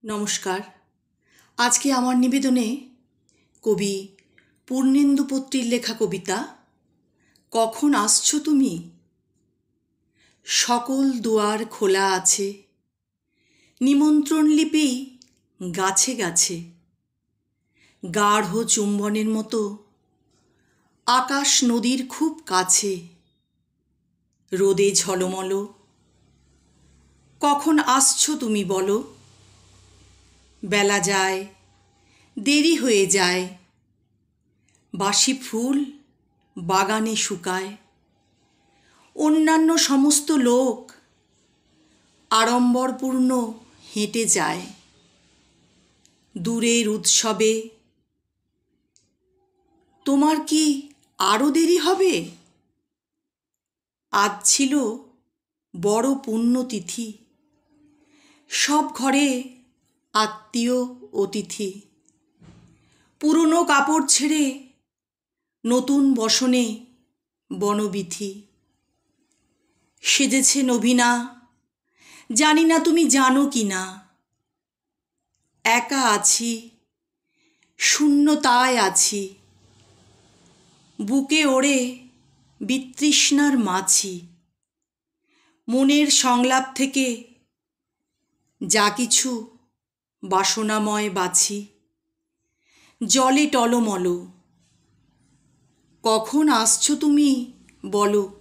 নমস্কার। আজকে আমার নিবেদনে কবি পূর্ণেন্দু পত্রীর লেখা কবিতা কখন আসছো তুমি। সকল দুয়ার খোলা আছে, নিমন্ত্রণ লিপি গাছে গাছে। গাঢ় চুম্বনের মতো আকাশ নদীর খুব কাছে। রোদে ঝলমল, কখন আসছো তুমি বলো। বেলা যায়, দেরি হয়ে যায়, বাসি ফুল বাগানে শুকায়। অন্যান্য সমস্ত লোক আড়ম্বরপূর্ণ হেঁটে যায়। দূরের উৎসবে তোমার কি আরও দেরি হবে। আজ ছিল বড় পুণ্যতিথি, সব ঘরে আত্মীয় অতিথি। পুরনো কাপড় ছেড়ে নতুন বসনে বনবিথি। সেজেছে নবীনা, জানি না তুমি জানো কি না। একা আছি, শূন্যতায় আছি, বুকে ওড়ে বিতৃষ্ণার মাছি। মনের সংলাপ থেকে যা কিছু বাসনাময় বাছি। জলে টলমল, কখন আসছো তুমি বলো।